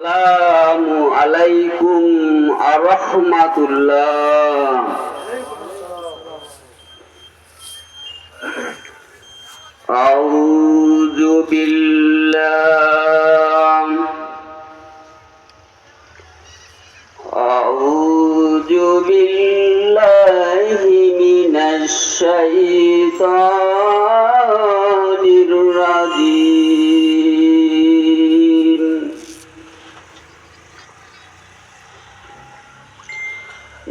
আসসালামু আলাইকুম ওয়া রাহমাতুল্লাহ। আউযু বিল্লাহি মিনাশ শাইতানির রাজীম।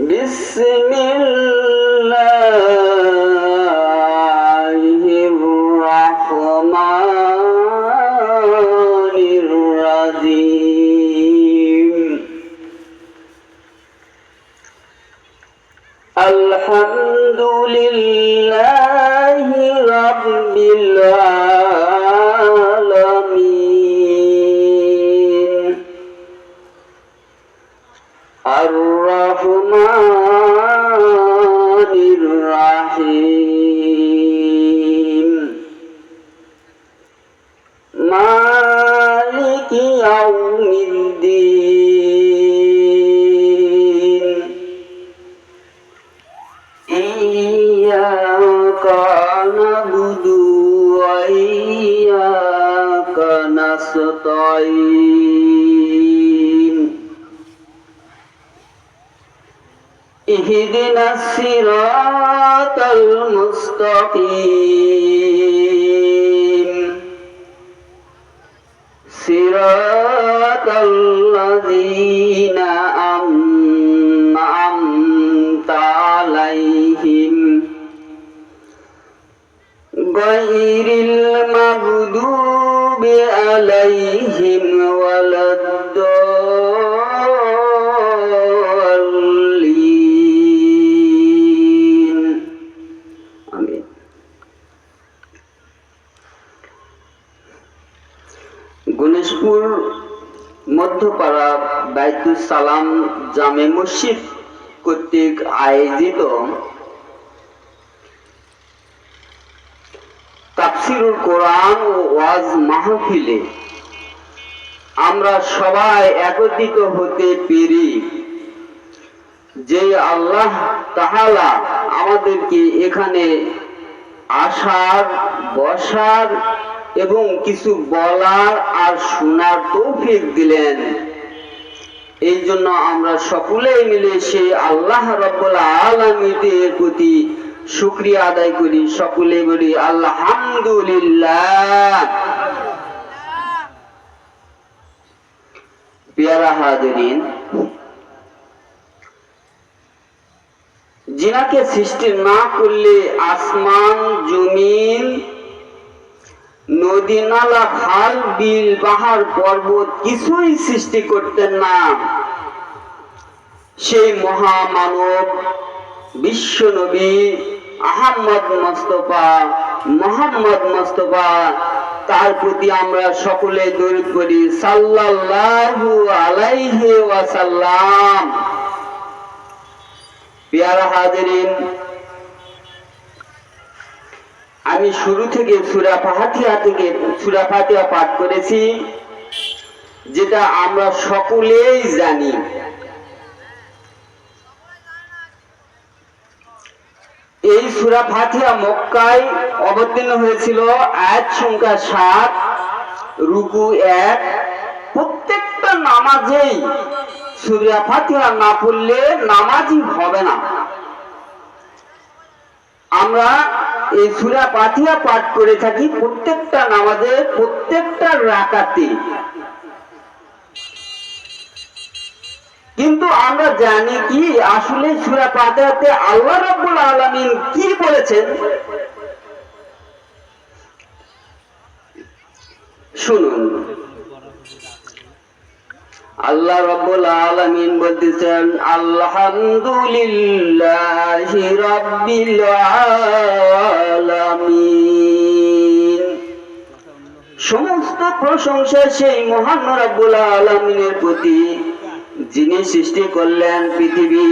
বিসমিল্লাহির রহমানির রাহিম। আলহামদুলিল্লাহি রাব্বিল আলামিন। আর-রাহমানির রাহিম। মালিকি ইয়াউমিদ্দিন। ইয়্যাকা না'বুদু ওয়া ইয়্যাকা নাস্তাঈন। ইহদিনাস সিরাতাল মুস্তাকিম। সিরাতাল লাযীনা আন'আমতা আলাইহিম গায়রিল মাগদুবি আলাইহিম ওয়ালাদ-দাল্লিন। আমিন। গণেশপুর মধ্যপাড়া বাইতুস সালাম জামে মসজিদ কর্তৃক আয়োজিত তাফসীরুল কোরআন ও ওয়াজ মাহফিলে আমরা সবাই একত্রিত হতে পেরে যে আল্লাহ তাআলা আমাদেরকে এখানে আসার, বসার এবং কিছু বলার আর শোনার তৌফিক দিলেন, এই জন্য আমরা সকলেই মিলে সেই আল্লাহ রাব্বুল আলামিনের প্রতি শুকরিয়া আদায় করি। সকলে বলি আলহামদুলিল্লাহ। প্যারা হাজিরিন, যিনাকে সৃষ্টি না করলে আসমান, জমিন, নদী, নালা, খাল, বিল, পাহাড়, পর্বত কিছুই সৃষ্টি করতেন না, সেই মহামানব বিশ্ব নবী আহমদ মুস্তাফা, মোহাম্মদ মুস্তাফা, তার প্রতি আমরা সকলে দরুদ পড়ি সাল্লাল্লাহু আলাইহি ওয়াসাল্লাম। প্যারা হাজিরিন, আমি শুরু থেকে সূরা ফাতিহা পাঠ করেছি, যেটা আমরা সকলেই জানি। এই সূরা ফাতিহা মক্কায় অবতীর্ণ হয়েছিল। আয়াত সংখ্যা 7, রুকু 1। প্রত্যেকটা নামাজেই সূরা ফাতিহা না পড়লে নামাজই হবে না। আমরা এই সূরা ফাতিহা পাঠ করে থাকি প্রত্যেকটা নামাজে, প্রত্যেকটা রাকাতে। কিন্তু আমরা জানি কি আসলে সূরা ফাতিহাতে আল্লাহ রাব্বুল আলামিন কি বলেছেন? শুনুন, আল্লাহ রাব্বুল আলামিন বলতেছেন আলহামদুলিল্লাহি রাব্বিল আলামিন। সমস্ত প্রশংসা সেই মহান রাব্বুল আলামিনের প্রতি, যিনি সৃষ্টি করলেন পৃথিবী,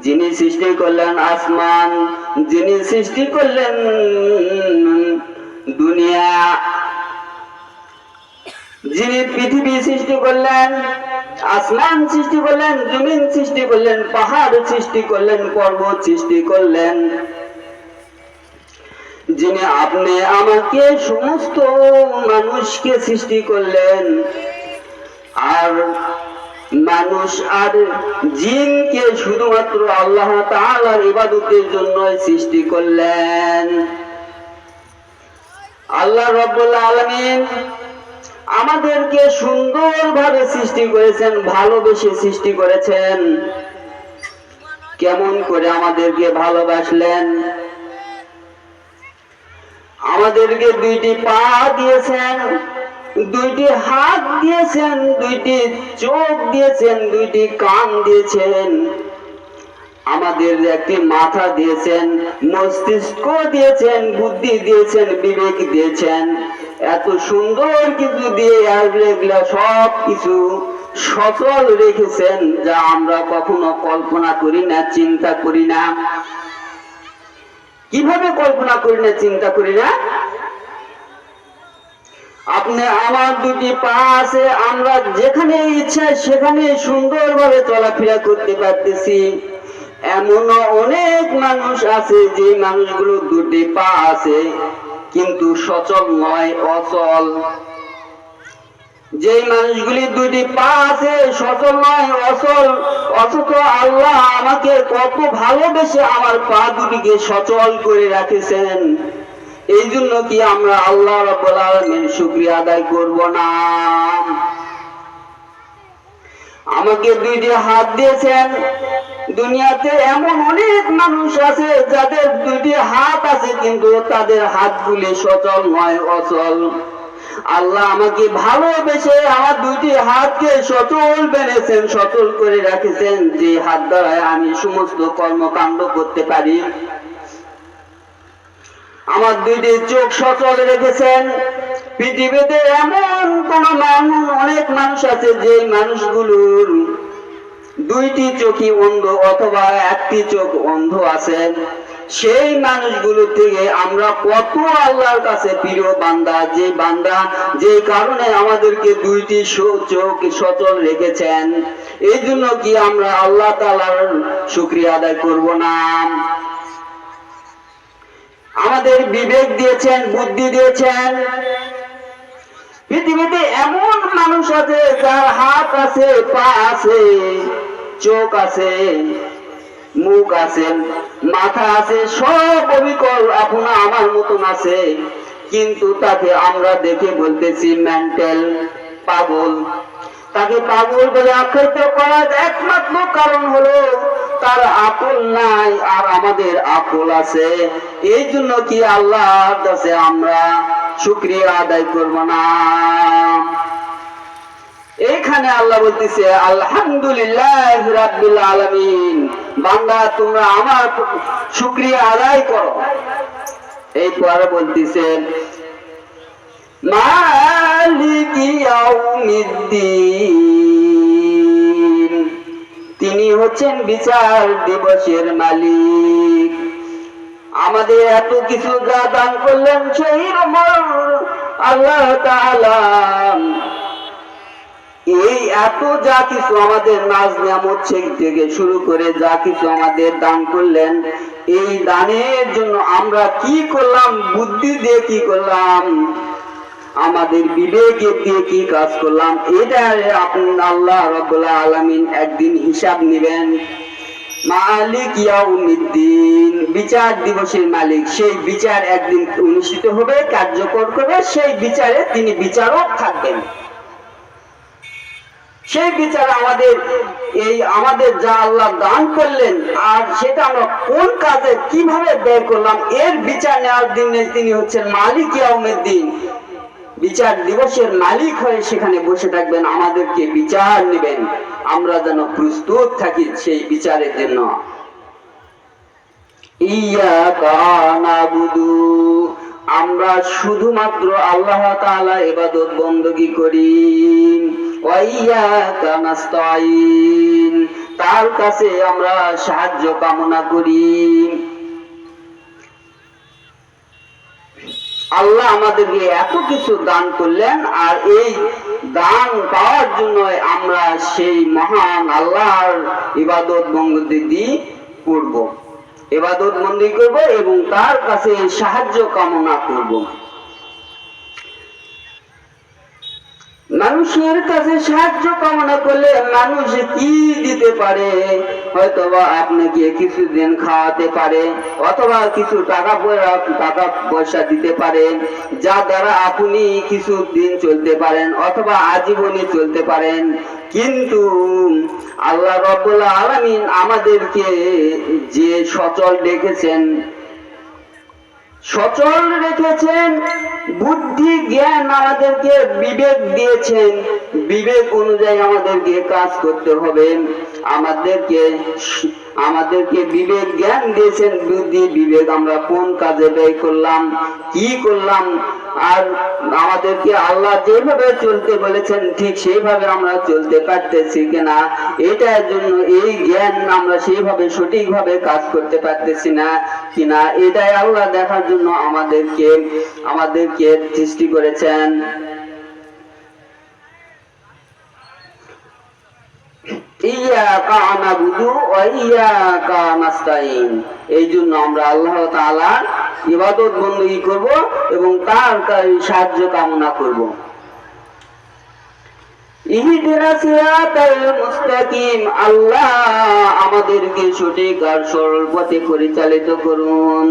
যিনি সৃষ্টি করলেন আসমান, যিনি সৃষ্টি করলেন দুনিয়া, যিনি পৃথিবী সৃষ্টি করলেন, আসমান সৃষ্টি করলেন, জমিন সৃষ্টি করলেন, পাহাড় সৃষ্টি করলেন, পর্বত সৃষ্টি করলেন, যিনি আপনি আমাকে সমস্ত মানুষকে সৃষ্টি করলেন, আর মানুষ আর জিনকে শুধুমাত্র আল্লাহ তাআলার ইবাদতের জন্য সৃষ্টি করলেন। আল্লাহ রাব্বুল আলামিন আমাদেরকে সুন্দরভাবে সৃষ্টি করেছেন, ভালোবেসে সৃষ্টি করেছেন। কেমন করে আমাদেরকে ভালোবাসলেন? আমাদেরকে দুইটি পা দিয়েছেন, দুইটি হাত দিয়েছেন, দুইটি চোখ দিয়েছেন, দুইটি কান দিয়েছেন, আমাদের একটি মাথা দিয়েছেন, মস্তিষ্ক দিয়েছেন, বুদ্ধি দিয়েছেন, বিবেক দিয়েছেন। এত সুন্দর কিছু দিয়ে এগুলা সব কিছু সচল রেখেছেন, যা আমরা কখনো কল্পনা করি না, চিন্তা করি না। কিভাবে কল্পনা করি না, চিন্তা করি না? আপনি আমার দুটি পা আছে, আমরা যেখানে ইচ্ছা সেখানে সুন্দরভাবে চলাফেরা করতে পারতেছি। এমন অনেক মানুষ আছে যে মানুষগুলো দুটি পা আছে কিন্তু সচল নয়, অচল। যে মানুষগুলি দুটি পা আছে, সচল নয়, অচল, অথচ আল্লাহ আমাকে কত ভালোবেসে আমার পা দুটিকে সচল করে রাখেছেন। এই জন্য কি আমরা আল্লাহ রাব্বুল আলামিনের শুকরিয়া আদায় করব না? আমাকে দুইটি হাত দিয়েছেন। দুনিয়াতে এমন অনেক মানুষ আছে যাদের দুইটি হাত আছে কিন্তু তাদের হাতগুলি সচল নয়, অচল। আল্লাহ আমাকে ভালোবেসে আমার দুইটি হাতকে সচল বেঁধেছেন, সচল করে রাখেছেন, যে হাত দ্বারা আমি সমস্ত কর্মকাণ্ড করতে পারি। আমার দুইটি চোখ সচল রেখেছেন। পৃথিবীতে এমন অনেক মানুষ আছে যে মানুষগুলোর দুইটি চোখই অন্ধ অথবা একটি চোখ অন্ধ আছে। সেই মানুষগুলো থেকে আমরা কত আল্লাহর কাছে প্রিয় বান্দা, যে বান্দা যে কারণে আমাদেরকে দুইটি চোখ সচল রেখেছেন। এই জন্য কি আমরা আল্লাহ তাআলার শুকরিয়া আদায় করব না? আমাদের বিবেক দিয়েছেন, বুদ্ধি দিয়েছেন। পৃথিবীতে এমন মানুষ আছে যার হাত আছে, পা আছে, চোখ আছে, মুখ আছে, মাথা আছে, সব অবিকল আপনা আমার মতন আছে, কিন্তু তাকে আমরা দেখে বলতেছি মেন্টাল, পাগল। তাকে পাগল বলে আখ্যায়িত করার একমাত্র কারণ হলো তার আকল নাই আর আমাদের আকল আছে। এই জন্য কি আল্লাহর কাছে আমরা শুকরিয়া আদায় করব না? এইখানে আল্লাহ বলতেছে আলহামদুলিল্লাহ রাব্বিল আলামিন, বান্দা তোমরা আমার শুকরিয়া আদায় করো। এই পরে বলতেছে মালিকি ইয়াউমিদ্দিন, তিনি হচ্ছেন বিচার দিবসের মালিক। আমাদের এত কিছু যা দান করলেন সেই আল্লাহ তাআলা, এই এত যা কিছু আমাদের নাজ নিয়ামত থেকে শুরু করে যা কিছু আমাদের দান করলেন, এই দানের জন্য আমরা কি করলাম, বুদ্ধি দিয়ে কি করলাম, আমাদের বিবেক দিয়ে কি কাজ করলাম, এটা আল্লাহ রাব্বুল আলামিন একদিন হিসাব নেবেন। মালিক ইয়াউমিদ্দিন, বিচার দিবসের মালিক। সেই বিচার একদিন অনুষ্ঠিত হবে, কার্যকর করবে, সেই বিচারে তিনি বিচারক থাকবেন। সেই বিচার আমাদের যা আল্লাহ দান করলেন আর সেটা আমরা কোন কাজে কিভাবে ব্যয় করলাম, এর বিচার নেওয়ার দিনে তিনি হচ্ছেন মালিক ইয়াউমিদ্দিন। বিচার দিবসের মালিক হয়ে সেখানে বসে থাকবেন, আমাদেরকে বিচার নেবেন। আমরা যেন প্রস্তুত থাকি সেই বিচারের জন্য। ইয়াকা নাবুদু, আমরা শুধুমাত্র আল্লাহ তাআলা ইবাদত বندگی করি। ওয়া ইয়াকা নাস্তাইন, তার কাছে আমরা সাহায্য কামনা করি। আল্লাহ আমাদেরকে এত কিছু দান করলেন আর এই দান পাওয়ার জন্য আমরা সেই মহান আল্লাহর ইবাদত বন্দেগী করব, ইবাদত বন্দেগী করব এবং তার কাছে সাহায্য কামনা করব। মানুষের কাছে সাহায্য কামনা করলে মানুষ কি দিতে পারে? হয়তোবা আপনাকে কিছুদিন খাওয়াতে পারে, অথবা কিছু টাকা পয়সা দিতে পারে, যা দ্বারা আপনি কিছুদিন চলতে পারেন অথবা আজীবনে চলতে পারেন। কিন্তু আল্লাহ রাব্বুল আলামিন আমাদেরকে যে সচল রেখেছেন, সচল রেখেছেন, বুদ্ধি জ্ঞান আমাদেরকে বিবেক দিয়েছেন, বিবেক অনুযায়ী আমাদেরকে কাজ করতে হবে। আমাদেরকে বিবেক জ্ঞান দিয়েছেন, বুদ্ধি বিবেক আমরা কোন কাজে ব্যয় করলাম, কি করলাম, আর আমাদেরকে আল্লাহ যেভাবে চলতে বলেছেন ঠিক সেইভাবে আমরা চলতে পারতেছি কিনা, এটার জন্য এই জ্ঞান আমরা সেইভাবে সঠিকভাবে কাজ করতে পারতেছি না কিনা, এটাই আল্লাহ দেখার জন্য আমাদেরকে সৃষ্টি করেছেন। ইয়াকা নাবুদু ওয়া ইয়াকা নাস্তাইন, এই জন্য আমরা আল্লাহ তাআলার ইবাদত বندگی করব এবং তার সাহায্য কামনা করব। ইহদিনাস সিরাতাল মুস্তাকিম, আল্লাহ আমাদেরকে সঠিক আর সরল পথে পরিচালিত করুন,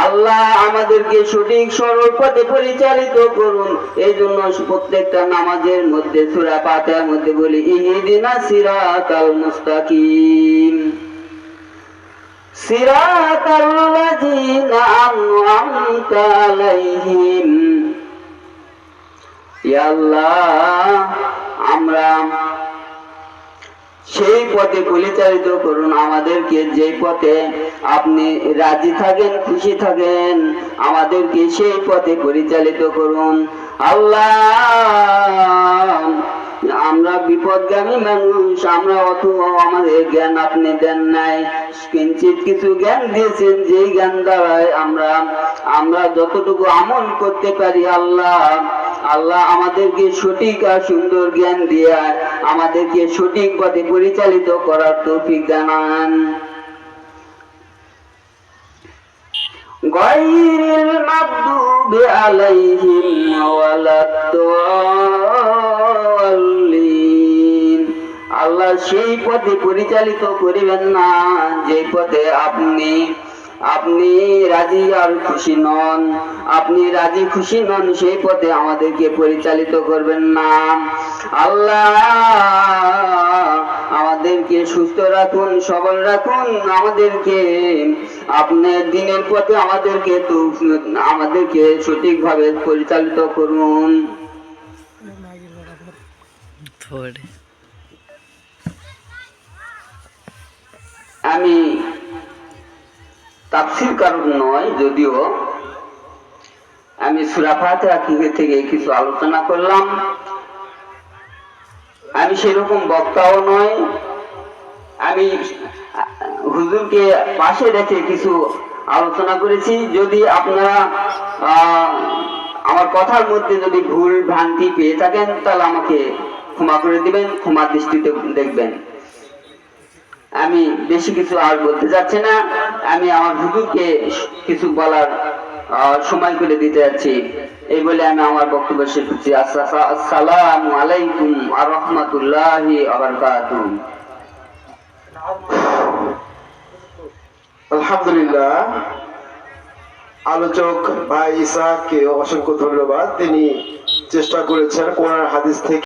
আল্লাহ আমাদেরকে সঠিক সরল পথে পরিচালিত করুন। এই জন্য প্রত্যেকটা নামাজের মধ্যে সূরা ফাতিহার মধ্যে বলি ইহদিনাস সিরাতাল মুস্তাকিম সিরাতাল্লাযীনা আন'আমতা আলাইহিম। ইয়া আল্লাহ, আমরা সেই পথে পরিচালিত করুন আমাদেরকে, যে পথে আপনি রাজি থাকেন, খুশি থাকেন, আমাদেরকে সেই পথে পরিচালিত করুন। আল্লাহ, আমরা বিপদগামী মানুষ, আমরা অত আমাদের জ্ঞান আপনি দেন নাই, কিঞ্চিত কিছু জ্ঞান দিয়েছেন, যেই জ্ঞান দ্বারাই আমরা যতটুকু আমল করতে পারি। আল্লাহ আমাদেরকে সঠিক আর সুন্দর জ্ঞান দিয়ে আমাদেরকে সঠিক পথে পরিচালিত করার তৌফিক জানান। গায়রিল মাগদুবি আলাইহিম ওয়ালাদ-দাল্লিন, আল্লাহ সেই পথে পরিচালিত করিবেন না যে পথে আপনি রাজি আর খুশি নন, আপনি রাজি খুশি নন, সেই পথে আমাদেরকে পরিচালিত করবেন না। আল্লাহ আমাদেরকে সুস্থ রাখুন, সবল রাখুন, আমাদেরকে আপনার দিনের পথে আমাদেরকে সঠিকভাবে পরিচালিত করুন। আমি তাফসীর কারণ নয়, যদিও আমি সূরা ফাতিহা থেকে কিছু আলোচনা করলাম। আমি সেরকম বক্তাও নয়, আমি হুজুরকে পাশে রেখে কিছু আলোচনা করেছি। যদি আপনারা আমার কথার মধ্যে যদি ভুল ভ্রান্তি পেয়ে থাকেন তাহলে আমাকে ক্ষমা করে দিবেন, ক্ষমা দৃষ্টিতে দেখবেন। আমি বেশি কিছু আর বলতে যাচ্ছি না, আমি আমার হুজুরকে কিছু বলার সময় করে দিতে যাচ্ছি। এই বলে আমি আমার বক্তব্য শেষ করছি। আসসালামু আলাইকুম ওয়া রাহমাতুল্লাহি ওয়া বারাকাতুহু। আলহামদুলিল্লাহ, আলোচক ভাই ইসাককে অসংখ্য ধন্যবাদ। তিনি চেষ্টা করেছেন কোরআন হাদিস থেকে